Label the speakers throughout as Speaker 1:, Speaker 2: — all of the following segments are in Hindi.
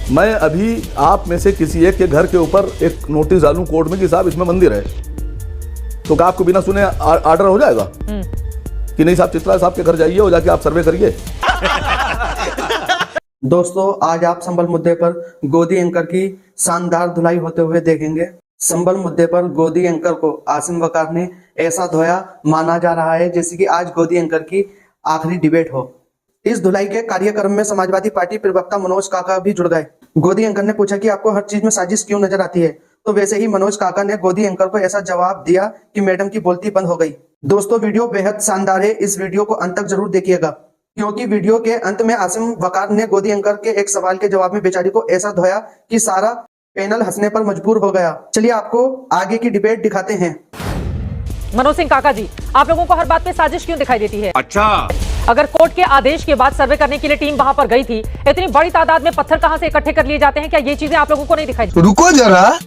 Speaker 1: मैं अभी आप में से किसी एक के घर के ऊपर एक नोटिस डालूं कोर्ट में कि साहब इसमें मंदिर है, तो क्या आपको बिना सुने आर्डर हो जाएगा कि नहीं साहब चित्रा साहब के घर जाइए और जाके आप सर्वे करिए?
Speaker 2: दोस्तों, आज आप संबल मुद्दे पर गोदी एंकर की शानदार धुलाई होते हुए देखेंगे। संबल मुद्दे पर गोदी एंकर को आसिम वकार ने ऐसा धोया माना जा रहा है जैसे कि आज गोदी एंकर की आखिरी डिबेट हो। इस धुलाई के कार्यक्रम में समाजवादी पार्टी प्रवक्ता मनोज काका भी जुड़ गए। गोदी एंकर ने पूछा कि आपको हर चीज में साजिश क्यों नजर आती है, तो वैसे ही मनोज काका ने गोदी एंकर को ऐसा जवाब दिया कि मैडम की बोलती बंद हो गई। दोस्तों, वीडियो बेहद शानदार है, इस वीडियो को अंत तक जरूर देखिएगा, क्योंकि वीडियो के अंत में आसिम वकार ने गोदी एंकर के एक सवाल के जवाब में बेचारी को ऐसा धोया कि सारा पैनल हंसने पर मजबूर हो गया। चलिए आपको आगे की डिबेट दिखाते हैं।
Speaker 3: मनोज सिंह काका जी, आप लोगों को हर बात में साजिश क्यों दिखाई देती है?
Speaker 4: अच्छा,
Speaker 3: अगर कोर्ट के आदेश के बाद सर्वे करने के लिए टीम वहां पर गई थी, इतनी बड़ी तादाद में पत्थर कहां से इकट्ठे कर लिए जाते हैं? क्या ये चीजें आप लोगों को नहीं दिखाई?
Speaker 4: रुको जरा,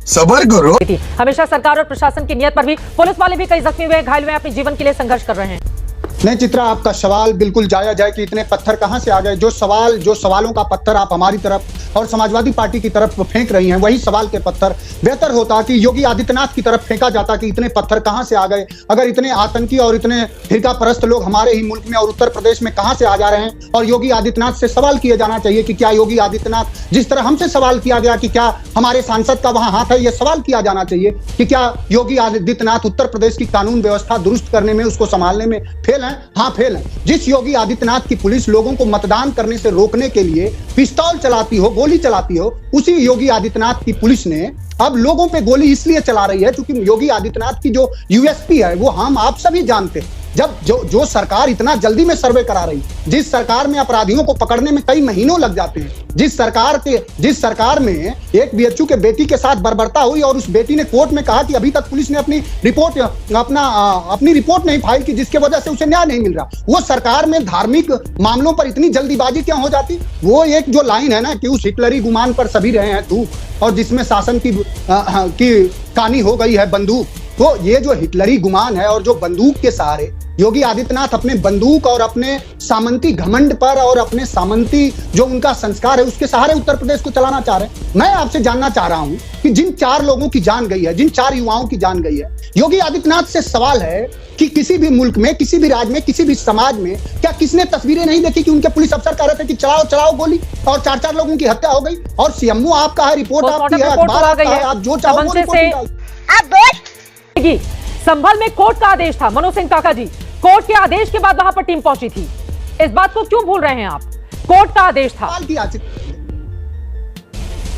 Speaker 4: सब्र करो।
Speaker 3: हमेशा सरकार और प्रशासन की नियत पर भी पुलिस वाले भी कई जख्मी हुए, घायल हुए, अपने जीवन के लिए संघर्ष कर रहे हैं।
Speaker 5: नहीं चित्रा, आपका सवाल बिल्कुल जायज है कि इतने पत्थर कहां से आ गए। जो सवालों का पत्थर आप हमारी तरफ और समाजवादी पार्टी की तरफ फेंक रही हैं, वही सवाल के पत्थर बेहतर होता कि योगी आदित्यनाथ की तरफ फेंका जाता कि इतने पत्थर कहां से आ गए। अगर इतने आतंकी और इतने फिरका परस्त लोग हमारे ही मुल्क में और उत्तर प्रदेश में कहां से आ जा रहे हैं, और योगी आदित्यनाथ से सवाल किया जाना चाहिए कि क्या योगी आदित्यनाथ, जिस तरह हमसे सवाल किया गया कि क्या हमारे सांसद का वहां हाथ है, यह सवाल किया जाना चाहिए कि क्या योगी आदित्यनाथ उत्तर प्रदेश की कानून व्यवस्था दुरुस्त करने में, उसको संभालने में फेल है? हाँ, फेल है। जिस योगी आदित्यनाथ की पुलिस लोगों को मतदान करने से रोकने के लिए पिस्तौल चलाती हो, गोली चलाती हो, उसी योगी आदित्यनाथ की पुलिस ने अब लोगों पे गोली इसलिए चला रही है क्योंकि योगी आदित्यनाथ की जो यूएसपी है वो हम आप सभी जानते हैं। जब जो सरकार इतना जल्दी में सर्वे करा रही, जिस सरकार में अपराधियों को पकड़ने में कई महीनों लग जाते हैं, जिस सरकार में एक बीएचयू के बेटी के साथ बर्बरता हुई और उस बेटी ने कोर्ट में कहा कि अभी तक पुलिस ने अपनी रिपोर्ट नहीं फाइल की, जिसके वजह से उसे न्याय नहीं मिल रहा, वो सरकार में धार्मिक मामलों पर इतनी जल्दीबाजी क्यों हो जाती? वो एक जो लाइन है ना कि उस हिटलरी गुमान पर सभी रहे हैं तू, और जिसमें शासन की कहानी हो गई है बंदूक, तो ये जो हिटलरी गुमान है और जो बंदूक के सहारे योगी आदित्यनाथ अपने बंदूक और अपने सामंती घमंड पर और अपने सामंती जो उनका संस्कार है उसके सहारे उत्तर प्रदेश को चलाना चाह रहे हैं। मैं आपसे जानना चाह रहा हूं कि जिन 4 लोगों की जान गई है, जिन 4 युवाओं की जान गई है, योगी आदित्यनाथ से सवाल है कि किसी भी मुल्क में, किसी भी राज्य में, किसी भी समाज में क्या किसने तस्वीरें नहीं देखी कि उनके पुलिस अफसर कह रहे थे कि चलाओ गोली, और 4 लोगों की हत्या हो गई? और सीएमओ आपका है, रिपोर्ट आपकी है, अखबार आपका है, आप जो चाहो वो रिपोर्ट
Speaker 3: निकाल। संभल में कोर्ट का आदेश था। मनोज सिंह काका जी, कोर्ट के आदेश के बाद वहां पर टीम पहुंची थी, इस बात को क्यों भूल रहे हैं आप? कोर्ट का आदेश था।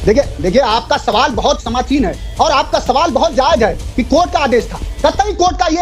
Speaker 5: देखिए आपका सवाल बहुत समाचीन है और आपका सवाल बहुत जायज है कि कोर्ट का आदेश था। कतई कोर्ट का ये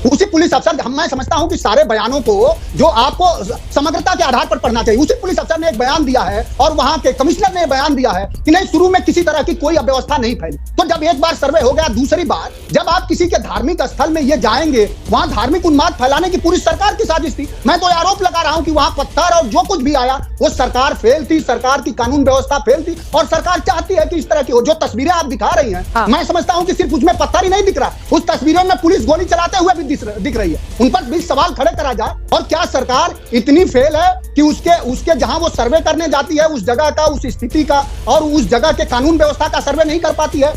Speaker 5: उसी पुलिस अफसर, मैं समझता हूं कि सारे बयानों को जो आपको समग्रता के आधार पर पढ़ना चाहिए, उसी पुलिस अफसर ने एक बयान दिया है और वहां के कमिश्नर ने बयान दिया है कि नहीं, शुरू में किसी तरह की कोई अव्यवस्था नहीं फैली। तो जब एक बार सर्वे हो गया, दूसरी बार जब आप किसी के धार्मिक स्थल में ये जाएंगे, वहां धार्मिक उन्माद फैलाने की पूरी सरकार की साजिश थी। मैं तो आरोप लगा रहा हूं कि वहां पत्थर और जो कुछ भी आया वो सरकार फेल थी, सरकार की कानून व्यवस्था फेल थी, और सरकार चाहती है कि इस तरह की जो तस्वीरें आप दिखा रही हैं, मैं समझता हूं कि सिर्फ उसमें पत्थर ही नहीं दिख रहा, उस तस्वीरों में पुलिस गोली चलाते हुए भी दिख रही है। उन पर भी सवाल खड़े करा जाए। और क्या सरकार इतनी फेल है कि उसके जहां वो सर्वे करने जाती है, उस जगह का, उस स्थिति का और उस जगह के कानून व्यवस्था का सर्वे नहीं कर पाती है?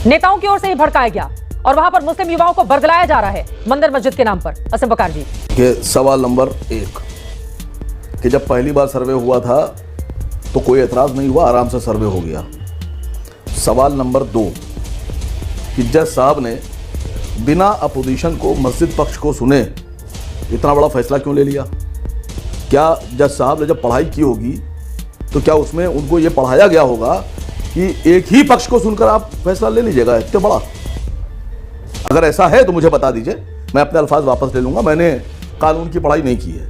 Speaker 3: नेताओं की ओर से ही भड़काया गया और वहां पर मुस्लिम युवाओं को बरगलाया जा रहा है मंदिर मस्जिद के नाम पर। आसिम वकार जी,
Speaker 1: ये सवाल नंबर 1 कि जब पहली बार सर्वे हुआ था तो कोई एतराज नहीं हुआ, आराम से सर्वे हो गया। सवाल नंबर 2 कि जज साहब ने बिना अपोजिशन को, मस्जिद पक्ष को सुने इतना बड़ा फैसला क्यों ले लिया? क्या जज साहब ने जब पढ़ाई की होगी तो क्या उसमें उनको ये पढ़ाया गया होगा कि एक ही पक्ष को सुनकर आप फैसला ले लीजिएगा इतना बड़ा? अगर ऐसा है तो मुझे बता दीजिए, मैं अपने अल्फाज वापस ले लूंगा। मैंने कानून की पढ़ाई नहीं की है।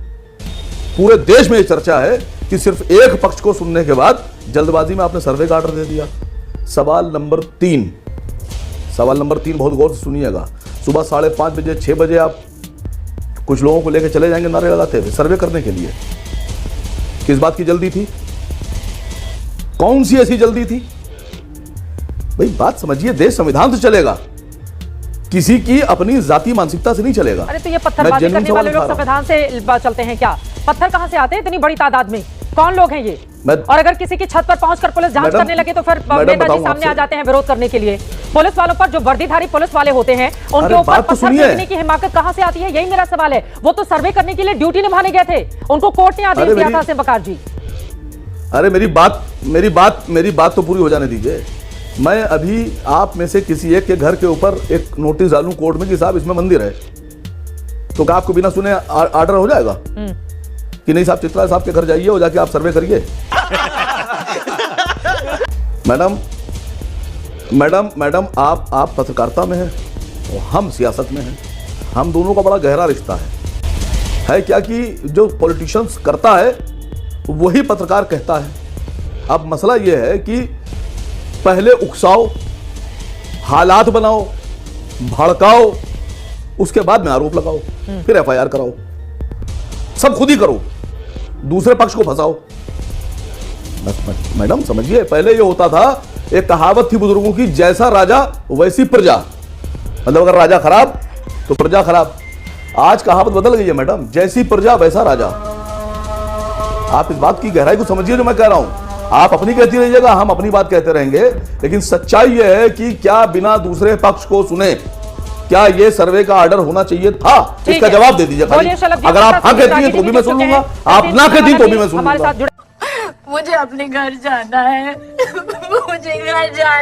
Speaker 1: पूरे देश में ये चर्चा है कि सिर्फ एक पक्ष को सुनने के बाद जल्दबाजी में आपने सर्वे का ऑर्डर दे दिया। सवाल नंबर 3 बहुत गौर से सुनिएगा। सुबह 5:30 बजे 6 बजे आप कुछ लोगों को लेकर चले जाएंगे नारे लगाते हुए सर्वे करने के लिए। किस बात की जल्दी थी? कौन सी ऐसी जल्दी थी? भाई बात समझिए, देश संविधान से चलेगा, किसी की अपनी जाति मानसिकता से नहीं चलेगा।
Speaker 3: अरे तो ये पत्थरबाजी करने वाले लोग संविधान से चलते हैं क्या? पत्थर कहां से आते हैं इतनी बड़ी तादाद में? कौन लोग हैं ये? और अगर किसी की छत पर पहुंचकर पुलिस जांच करने लगे तो फिर नेताजी सामने आ जाते हैं विरोध करने के लिए। पुलिस वालों पर, जो वर्दीधारी पुलिस वाले होते हैं, उनके ऊपर पत्थर फेंकने की हिम्मत कहां से आती है? यही मेरा सवाल है। वो तो सर्वे करने के लिए ड्यूटी निभाने गए थे, उनको कोर्ट ने आदेश दिया था। आसिम वकार जी,
Speaker 1: अरे मेरी बात तो पूरी हो जाने दीजिए। मैं अभी आप में से किसी एक के घर के ऊपर एक नोटिस डालूं कोर्ट में कि साहब इसमें मंदिर है, तो क्या आपको बिना सुने ऑर्डर हो जाएगा कि नहीं साहब चित्रा साहब के घर जाइए और जाके आप सर्वे करिए? मैडम आप पत्रकारिता में हैं और हम सियासत में हैं। हम दोनों का बड़ा गहरा रिश्ता है क्या कि जो पॉलिटिशियंस करता है वही पत्रकार कहता है। अब मसला यह है कि पहले उकसाओ, हालात बनाओ, भड़काओ, उसके बाद में आरोप लगाओ, फिर एफआईआर कराओ, सब खुद ही करो, दूसरे पक्ष को फंसाओ। मैडम समझिए, पहले ये होता था, एक कहावत थी बुजुर्गों की, जैसा राजा वैसी प्रजा। मतलब अगर राजा खराब तो प्रजा खराब। आज कहावत बदल गई है मैडम, जैसी प्रजा वैसा राजा। आप इस बात की गहराई को समझिए जो मैं कह रहा हूं। आप अपनी कहती रहिएगा, हम अपनी बात कहते रहेंगे, लेकिन सच्चाई यह है कि क्या बिना दूसरे पक्ष को सुने क्या ये सर्वे का ऑर्डर होना चाहिए था? इसका जवाब दे दीजिए। अगर आप हाँ कहती हैं तो भी मैं सुन लूंगा, आप ना कहती तो भी मैं सुन लूंगा।
Speaker 6: मुझे अपने घर जाना है। मुझे घर जाना